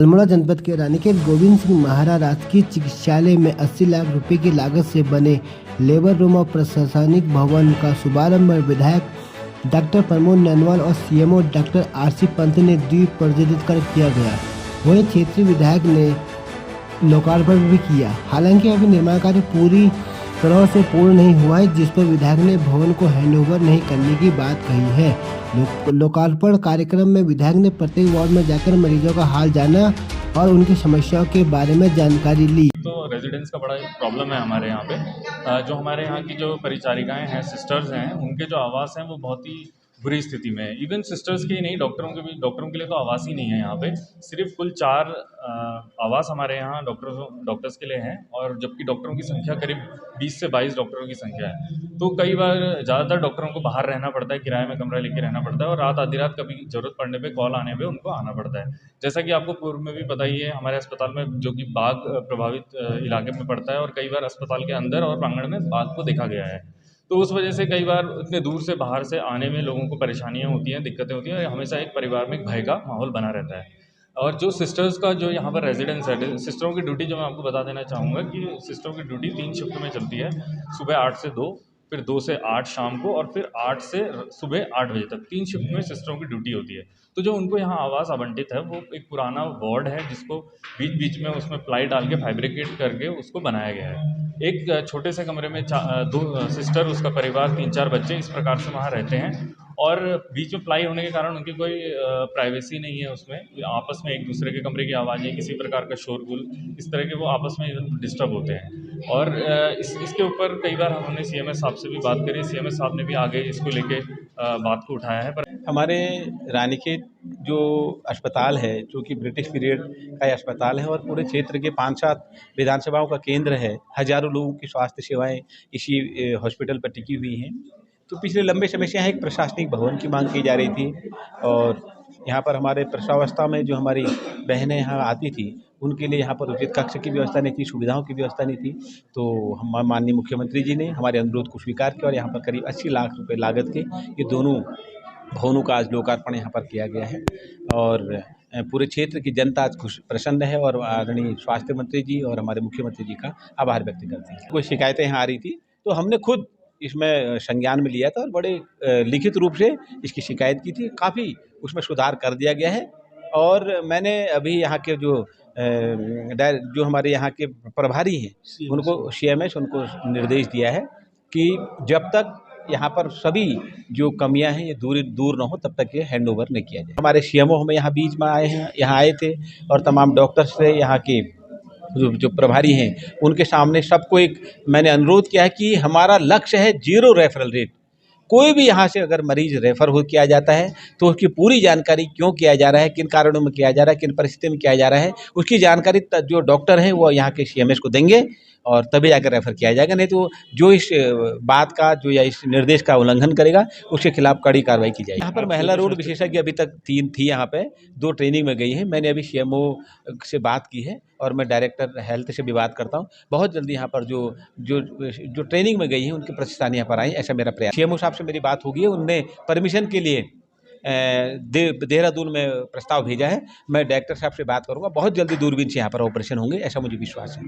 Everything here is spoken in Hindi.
अल्मोड़ा जनपद के रानीखेत गोविंद सिंह महारा राजकीय चिकित्सालय में 80 लाख रुपए की लागत से बने लेबर रूम और प्रशासनिक भवन का शुभारंभ विधायक डॉक्टर प्रमोद ननवाल और सीएमओ डॉक्टर आरसी पंत ने द्वीप प्रज्वलित कर किया गया। वहीं क्षेत्रीय विधायक ने लोकार्पण भी किया। हालांकि अभी निर्माण कार्य पूरी तरह से पूर्ण नहीं हुआ है, जिस पर विधायक ने भवन को हैंडओवर नहीं करने की बात कही है। लोकार्पण कार्यक्रम में विधायक ने प्रत्येक वार्ड में जाकर मरीजों का हाल जाना और उनकी समस्याओं के बारे में जानकारी ली। तो रेजिडेंट्स का बड़ा प्रॉब्लम है हमारे यहाँ पे। जो हमारे यहाँ की जो परिचारिकाएं हैं, सिस्टर्स हैं, उनके जो आवास हैं वो बहुत ही बुरी स्थिति में है। इवन सिस्टर्स के ही नहीं, डॉक्टरों के लिए तो आवास ही नहीं है यहाँ पे। सिर्फ कुल 4 आवास हमारे यहाँ डॉक्टर्स के लिए हैं, और जबकि डॉक्टरों की संख्या करीब 20 से 22 डॉक्टरों की संख्या है। तो कई बार ज़्यादातर डॉक्टरों को बाहर रहना पड़ता है, किराए में कमरा लेके रहना पड़ता है, और रात आधी रात कभी ज़रूरत पड़ने पे, कॉल आने पे उनको आना पड़ता है। जैसा कि आपको पूर्व में भी पता ही है, हमारे अस्पताल में जो कि बाघ प्रभावित इलाके में पड़ता है, और कई बार अस्पताल के अंदर और प्रांगण में बाघ को देखा गया है। तो उस वजह से कई बार इतने दूर से बाहर से आने में लोगों को परेशानियाँ होती हैं, दिक्कतें होती हैं, और हमेशा एक परिवार में एक भय का माहौल बना रहता है। और जो सिस्टर्स का जो यहाँ पर रेजिडेंस है, सिस्टरों की ड्यूटी जो मैं आपको बता देना चाहूँगा कि सिस्टरों की ड्यूटी 3 शिफ्ट में चलती है। सुबह 8 से 2, फिर 2 से 8 शाम को, और फिर 8 से सुबह 8 बजे तक 3 शिफ्ट में सिस्टरों की ड्यूटी होती है। तो जो उनको यहाँ आवास आवंटित है, वो एक पुराना वार्ड है, जिसको बीच बीच में उसमें प्लाई डाल के फैब्रिकेट करके उसको बनाया गया है। एक छोटे से कमरे में 2 सिस्टर, उसका परिवार, 3-4 बच्चे इस प्रकार से वहाँ रहते हैं, और बीच में प्लाई होने के कारण उनकी कोई प्राइवेसी नहीं है उसमें। आपस में एक दूसरे के कमरे की आवाज़ें, किसी प्रकार का शोरगुल, इस तरह के वो आपस में डिस्टर्ब होते हैं। और इसके ऊपर कई बार हमने सीएमएस साहब से भी बात करी। सीएमएस साहब ने भी आगे इसको लेके बात को उठाया है। पर हमारे रानीखेत जो अस्पताल है, जो कि ब्रिटिश पीरियड का ये अस्पताल है, और पूरे क्षेत्र के 5-7 विधानसभाओं का केंद्र है। हज़ारों लोगों की स्वास्थ्य सेवाएं इसी हॉस्पिटल पर टिकी हुई हैं। तो पिछले लंबे समय से यहाँ एक प्रशासनिक भवन की मांग की जा रही थी, और यहाँ पर हमारे प्रसवावस्था में जो हमारी बहनें यहाँ आती थी, उनके लिए यहाँ पर उचित कक्ष की व्यवस्था नहीं थी, सुविधाओं की व्यवस्था नहीं थी। तो हम माननीय मुख्यमंत्री जी ने हमारे अनुरोध को स्वीकार किया, और यहाँ पर करीब 80 लाख रुपए लागत के ये दोनों भवनों का आज लोकार्पण यहाँ पर किया गया है। और पूरे क्षेत्र की जनता आज प्रसन्न है, और आदरणीय स्वास्थ्य मंत्री जी और हमारे मुख्यमंत्री जी का आभार व्यक्त करते हैं। कोई शिकायतें यहाँ आ रही थी, तो हमने खुद इसमें संज्ञान में लिया था, और बड़े लिखित रूप से इसकी शिकायत की थी। काफ़ी उसमें सुधार कर दिया गया है। और मैंने अभी यहाँ के जो हमारे यहाँ के प्रभारी हैं, उनको सीएमएस उनको निर्देश दिया है कि जब तक यहाँ पर सभी जो कमियां हैं ये दूर न हो, तब तक ये हैंडओवर नहीं किया जाए। हमारे सीएमओ हमें यहाँ बीच में यहाँ आए थे, और तमाम डॉक्टर्स से यहाँ के जो प्रभारी हैं, उनके सामने सबको एक मैंने अनुरोध किया है कि हमारा लक्ष्य है 0 रेफरल रेट। कोई भी यहाँ से अगर मरीज रेफ़र हो किया जाता है, तो उसकी पूरी जानकारी क्यों किया जा रहा है, किन कारणों में किया जा रहा है, किन परिस्थिति में किया जा रहा है, उसकी जानकारी जो डॉक्टर हैं वो यहाँ के सीएमएस को देंगे, और तभी जाकर रेफ़र किया जाएगा। नहीं तो जो इस बात का जो या इस निर्देश का उल्लंघन करेगा, उसके खिलाफ कड़ी कार्रवाई की जाएगी। यहाँ पर महिला रोग विशेषज्ञ अभी तक 3 थी यहाँ पे, 2 ट्रेनिंग में गई हैं। मैंने अभी सीएमओ से बात की है, और मैं डायरेक्टर हेल्थ से भी बात करता हूँ। बहुत जल्दी यहाँ पर जो ट्रेनिंग में गई हैं, उनके प्रतिष्ठान यहाँ पर आएँ, ऐसा मेरा प्रयास। सीएमओ साहब से मेरी बात होगी, उनने परमिशन के लिए देहरादून में प्रस्ताव भेजा है। मैं डायरेक्टर साहब से बात करूँगा, बहुत जल्दी दूरबीन से यहाँ पर ऑपरेशन होंगे, ऐसा मुझे विश्वास है।